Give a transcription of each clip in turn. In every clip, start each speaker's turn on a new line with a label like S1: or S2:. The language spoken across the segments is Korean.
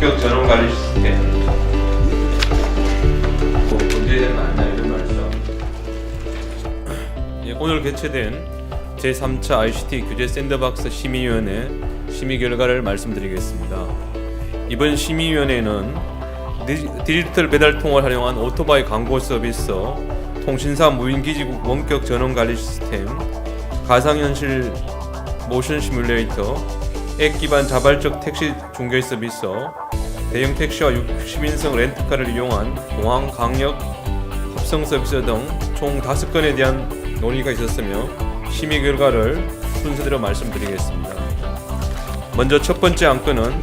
S1: 원격 전원 관리 시스템. 문제되는 안내를 말씀. 오늘 개최된 제3차 ICT 규제 샌드박스 심의위원회 심의 결과를 말씀드리겠습니다. 이번 심의위원회는 디지털 배달통을 활용한 오토바이 광고 서비스, 통신사 무인기지국 원격 전원 관리 시스템, 가상현실 모션 시뮬레이터, 앱 기반 자발적 택시 중개 서비스, 대형 택시와 60인승 렌트카를 이용한 공항 강력 합성 서비스 등 총 5건에 대한 논의가 있었으며 심의 결과를 순서대로 말씀드리겠습니다. 먼저 첫 번째 안건은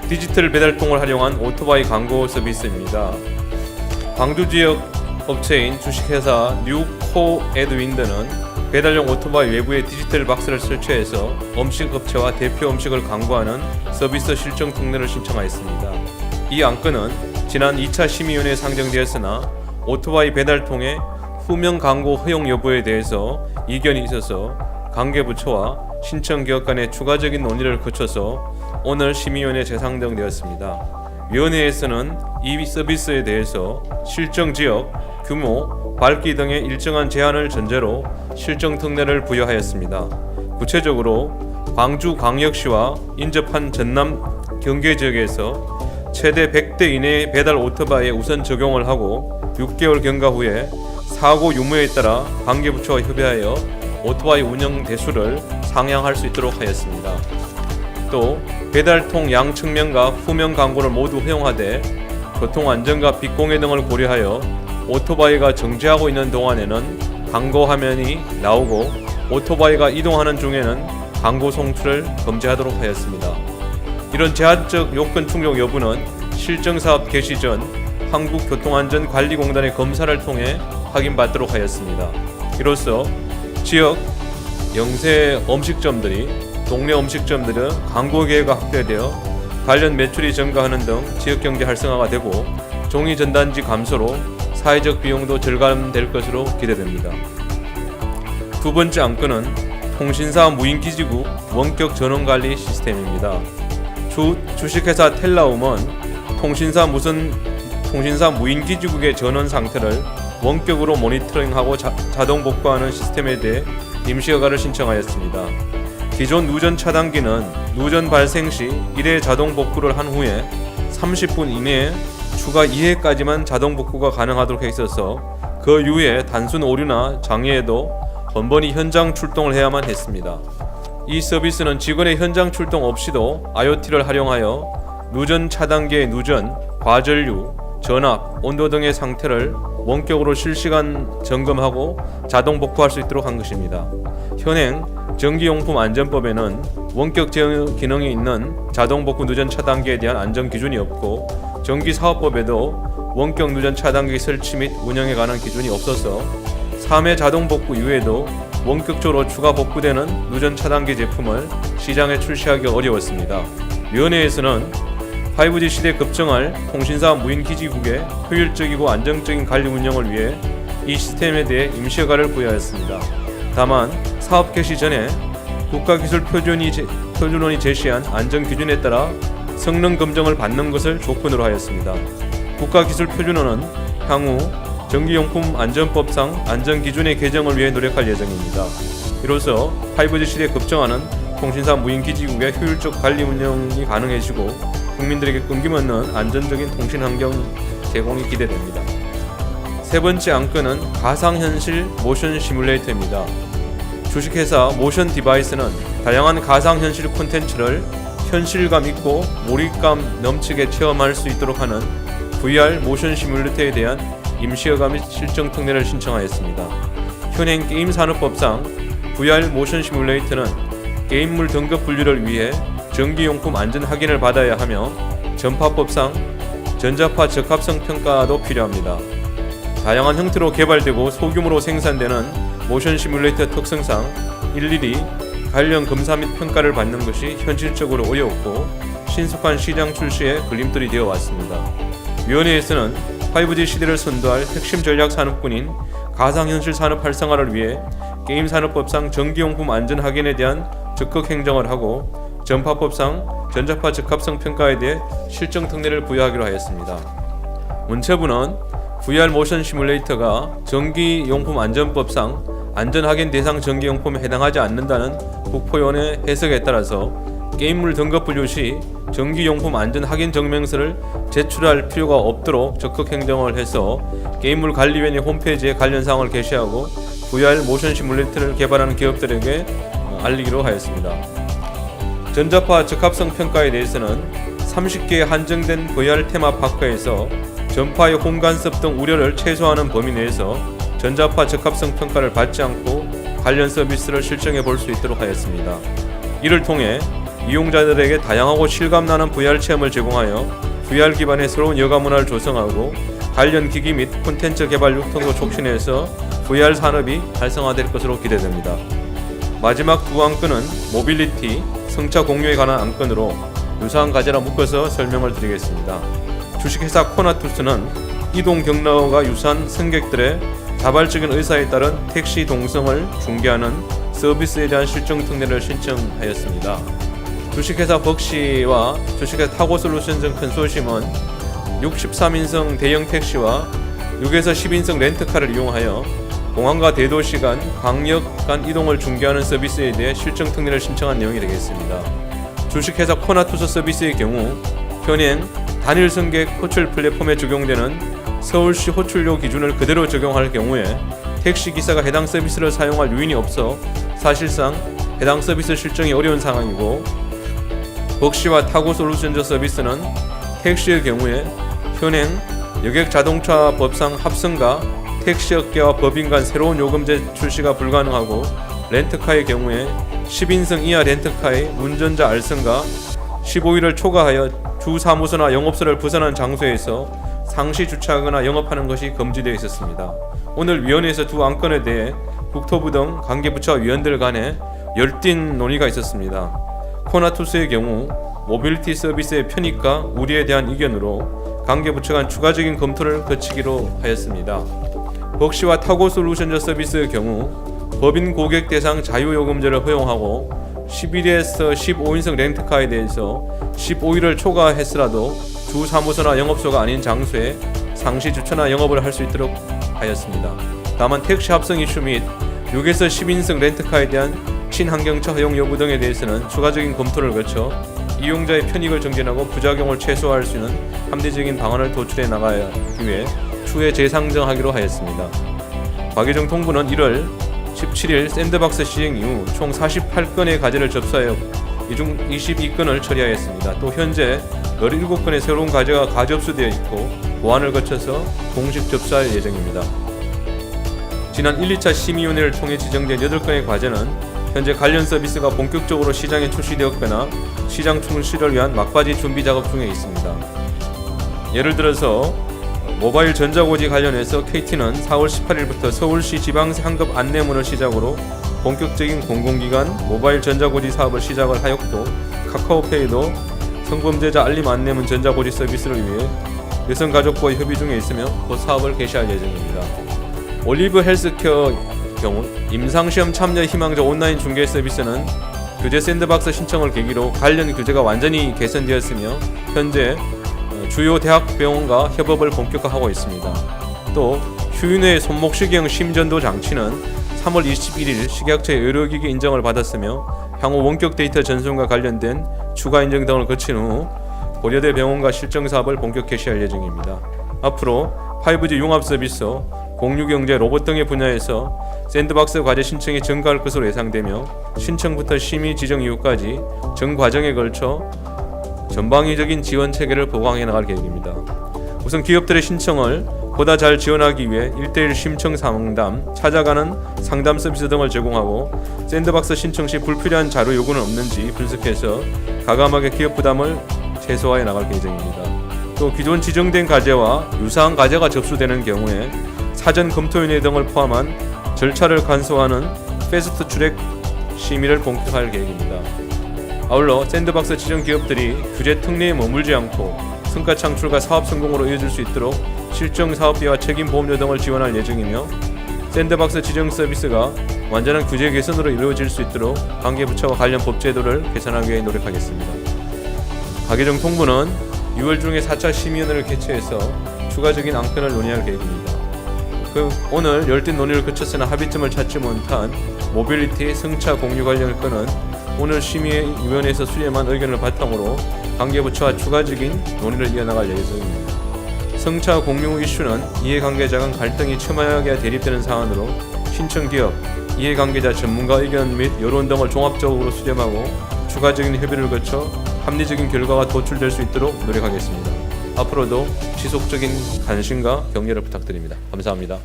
S1: 디지털 배달통을 활용한 오토바이 광고 서비스입니다. 광주 지역 업체인 주식회사 뉴코 에드윈드는 배달용 오토바이 외부에 디지털 박스를 설치해서 음식 업체와 대표 음식을 광고하는 서비스 실정 특례를 신청하였습니다. 이 안건은 지난 2차 심의위원회에 상정되었으나 오토바이 배달통의 후면 광고 허용 여부에 대해서 이견이 있어서 관계부처와 신청기업 간의 추가적인 논의를 거쳐서 오늘 심의위원회에 재상정되었습니다. 위원회에서는 이 서비스에 대해서 실정 지역, 규모, 밝기 등의 일정한 제한을 전제로 실정 특례를 부여하였습니다. 구체적으로 광주광역시와 인접한 전남 경계 지역에서 최대 100대 이내의 배달 오토바이에 우선 적용을 하고 6개월 경과 후에 사고 유무에 따라 관계부처와 협의하여 오토바이 운영 대수를 상향할 수 있도록 하였습니다. 또 배달통 양 측면과 후면 광고를 모두 허용하되 교통안전과 빛공해 등을 고려하여 오토바이가 정지하고 있는 동안에는 광고 화면이 나오고 오토바이가 이동하는 중에는 광고 송출을 금지하도록 하였습니다. 이런 제한적 요건 충족 여부는 실정사업 개시 전 한국교통안전관리공단의 검사를 통해 확인받도록 하였습니다. 이로써 지역 영세 음식점들이 동네 음식점들의 광고 기회가 확대되어 관련 매출이 증가하는 등 지역경제 활성화가 되고 종이 전단지 감소로 사회적 비용도 절감될 것으로 기대됩니다. 두 번째 안건은 통신사 무인기지국 원격 전원관리 시스템입니다. 주식회사 텔라움은 통신사 무인기지국의 전원 상태를 원격으로 모니터링하고 자동 복구하는 시스템에 대해 임시허가를 신청하였습니다. 기존 누전 차단기는 누전 발생 시 1회 자동 복구를 한 후에 30분 이내에 추가 2회까지만 자동 복구가 가능하도록 해 있어서 그 이후에 단순 오류나 장애에도 번번이 현장 출동을 해야만 했습니다. 이 서비스는 직원의 현장 출동 없이도 IoT를 활용하여 누전 차단기의 누전, 과전류, 전압, 온도 등의 상태를 원격으로 실시간 점검하고 자동 복구할 수 있도록 한 것입니다. 현행 전기용품안전법에는 원격 제어 기능이 있는 자동 복구 누전 차단기에 대한 안전 기준이 없고 전기사업법에도 원격 누전 차단기 설치 및 운영에 관한 기준이 없어서 3회 자동 복구 이후에도 원격적으로 추가 복구되는 누전 차단기 제품을 시장에 출시하기 어려웠습니다. 위원회에서는 5G 시대에 급증할 통신사 무인기지국의 효율적이고 안정적인 관리 운영을 위해 이 시스템에 대해 임시허가를 부여하였습니다. 다만 사업 개시 전에 국가기술표준원이 제시한 안전기준에 따라 성능 검증을 받는 것을 조건으로 하였습니다. 국가기술표준원은 향후 전기용품안전법상 안전기준의 개정을 위해 노력할 예정입니다. 이로써 5G 시대에 급증하는 통신사 무인기지국의 효율적 관리 운영이 가능해지고 국민들에게 끊김없는 안전적인 통신 환경 제공이 기대됩니다. 세 번째 안건은 가상현실 모션 시뮬레이터입니다. 주식회사 모션 디바이스는 다양한 가상현실 콘텐츠를 현실감 있고 몰입감 넘치게 체험할 수 있도록 하는 VR 모션 시뮬레이터에 대한 임시허가 및 실정 특례를 신청하였습니다. 현행 게임산업법상 VR 모션 시뮬레이터는 게임물 등급 분류를 위해 전기용품 안전 확인을 받아야 하며 전파법상 전자파 적합성 평가도 필요합니다. 다양한 형태로 개발되고 소규모로 생산되는 모션 시뮬레이터 특성상 일일이 관련 검사 및 평가를 받는 것이 현실적으로 어려웠고 신속한 시장 출시에 걸림돌이 되어 왔습니다. 위원회에서는 5G 시대를 선도할 핵심 전략 산업군인 가상현실 산업 활성화를 위해 게임 산업법상 전기용품 안전 확인에 대한 적극 행정을 하고 전파법상 전자파 적합성 평가에 대해 실정 특례를 부여하기로 하였습니다. 문체부는 VR 모션 시뮬레이터가 전기용품안전법상 안전확인 대상 전기용품에 해당하지 않는다는 국토위원회 해석에 따라서 게임물 등급 분류 시 전기용품 안전 확인 증명서를 제출할 필요가 없도록 적극 행정을 해서 게임물 관리위원회 홈페이지에 관련 사항을 게시하고 VR 모션 시뮬레이터를 개발하는 기업들에게 알리기로 하였습니다. 전자파 적합성 평가에 대해서는 30개의 한정된 VR 테마파크에서 전파의 혼간섭 등 우려를 최소화하는 범위 내에서 전자파 적합성 평가를 받지 않고 관련 서비스를 실정해 볼 수 있도록 하였습니다. 이를 통해 이용자들에게 다양하고 실감나는 VR 체험을 제공하여 VR 기반의 새로운 여가 문화를 조성하고 관련 기기 및 콘텐츠 개발 유통도 촉진해서 VR 산업이 활성화될 것으로 기대됩니다. 마지막 두 안건은 모빌리티, 승차 공유에 관한 안건으로 유사한 과제라 묶어서 설명을 드리겠습니다. 주식회사 코나투스는 이동 경로가 유사한 승객들의 자발적인 의사에 따른 택시 동성을 중개하는 서비스에 대한 실정 특례를 신청하였습니다. 주식회사 벅시와 주식회사 타고솔루션즈 컨소시엄은 63인승 대형 택시와 6에서 10인승 렌트카를 이용하여 공항과 대도시 간, 광역 간 이동을 중개하는 서비스에 대해 실정 특례를 신청한 내용이 되겠습니다. 주식회사 코나투스 서비스의 경우 현행 단일 승객 호출 플랫폼에 적용되는 서울시 호출료 기준을 그대로 적용할 경우에 택시기사가 해당 서비스를 사용할 요인이 없어 사실상 해당 서비스 실정이 어려운 상황이고, 벅시와 타고솔루션즈 서비스는 택시의 경우에 현행 여객자동차 법상 합성과 택시업계와 법인 간 새로운 요금제 출시가 불가능하고, 렌트카의 경우에 10인승 이하 렌트카의 운전자 알선과 15일을 초과하여 주 사무소나 영업소를 벗어난 장소에서 상시 주차하거나 영업하는 것이 금지되어 있었습니다. 오늘 위원회에서 두 안건에 대해 국토부 등 관계부처 위원들 간에 열띤 논의가 있었습니다. 코나투스의 경우 모빌리티 서비스의 편익과 우려에 대한 의견으로 관계부처 간 추가적인 검토를 거치기로 하였습니다. 벅시와 타고솔루션즈 서비스의 경우 법인 고객 대상 자유요금제를 허용하고 11에서 15인승 렌트카에 대해서 15일을 초과했으라도 주 사무소나 영업소가 아닌 장소에 상시 주차나 영업을 할 수 있도록 하였습니다. 다만 택시 합성 이슈 및 6에서 10인승 렌트카에 대한 친환경차 허용 여부 등에 대해서는 추가적인 검토를 거쳐 이용자의 편익을 정진하고 부작용을 최소화할 수 있는 합리적인 방안을 도출해 나가기 위해 추후에 재상정하기로 하였습니다. 박예정 통부는 1월 17일 샌드박스 시행 이후 총 48건의 과제를 접수하여 이 중 22건을 처리하였습니다. 또 현재 17건의 새로운 과제가 가접수되어 있고 보완을 거쳐서 공식 접수할 예정입니다. 지난 1, 2차 심의위원회를 통해 지정된 8건의 과제는 현재 관련 서비스가 본격적으로 시장에 출시되었거나 시장 출시를 위한 막바지 준비 작업 중에 있습니다. 예를 들어서 모바일 전자고지 관련해서 KT는 4월 18일부터 서울시 지방세 환급 안내문을 시작으로 본격적인 공공기관 모바일 전자고지 사업을 시작을 하였고, 카카오페이도 성범죄자 알림 안내문 전자고지 서비스를 위해 여성가족부와 협의 중에 있으며 곧 사업을 개시할 예정입니다. 올리브 헬스케어 경우 임상시험 참여 희망자 온라인 중개 서비스는 규제 샌드박스 신청을 계기로 관련 규제가 완전히 개선되었으며 현재 주요 대학병원과 협업을 본격화하고 있습니다. 또 휴인의 손목시계형 심전도 장치는 3월 21일 식약처 의료기기 인정을 받았으며 향후 원격 데이터 전송과 관련된 추가 인증 등을 거친 후 고려대 병원과 실정 사업을 본격 개시할 예정입니다. 앞으로 5G 융합 서비스, 공유경제, 로봇 등의 분야에서 샌드박스 과제 신청이 증가할 것으로 예상되며 신청부터 심의 지정 이후까지 전 과정에 걸쳐 전방위적인 지원 체계를 보강해 나갈 계획입니다. 우선 기업들의 신청을 보다 잘 지원하기 위해 1:1 심청 상담, 찾아가는 상담 서비스 등을 제공하고 샌드박스 신청 시 불필요한 자료 요구는 없는지 분석해서 가감하게 기업 부담을 최소화해 나갈 예정입니다. 또 기존 지정된 과제와 유사한 과제가 접수되는 경우에 사전 검토위원회 등을 포함한 절차를 간소화하는 패스트 트랙 심의를 본격화할 계획입니다. 아울러 샌드박스 지정 기업들이 규제 특례에 머물지 않고 성과 창출과 사업 성공으로 이어질 수 있도록 실정 사업비와 책임 보험료 등을 지원할 예정이며 샌드박스 지정 서비스가 완전한 규제 개선으로 이루어질 수 있도록 관계부처와 관련 법제도를 개선하기 위해 노력하겠습니다. 가계정통부는 6월 중에 4차 심의위원회를 개최해서 추가적인 앙편을 논의할 계획입니다. 오늘 열띤 논의를 거쳤으나 합의점을 찾지 못한 모빌리티 승차 공유 관련 건은 오늘 심의위원회에서 수렴한 의견을 바탕으로 관계부처와 추가적인 논의를 이어나갈 예정입니다. 승차 공유 이슈는 이해관계자 간 갈등이 첨예하게 대립되는 사안으로 신청기업, 이해관계자 전문가 의견 및 여론 등을 종합적으로 수렴하고 추가적인 협의를 거쳐 합리적인 결과가 도출될 수 있도록 노력하겠습니다. 앞으로도 지속적인 관심과 격려를 부탁드립니다. 감사합니다.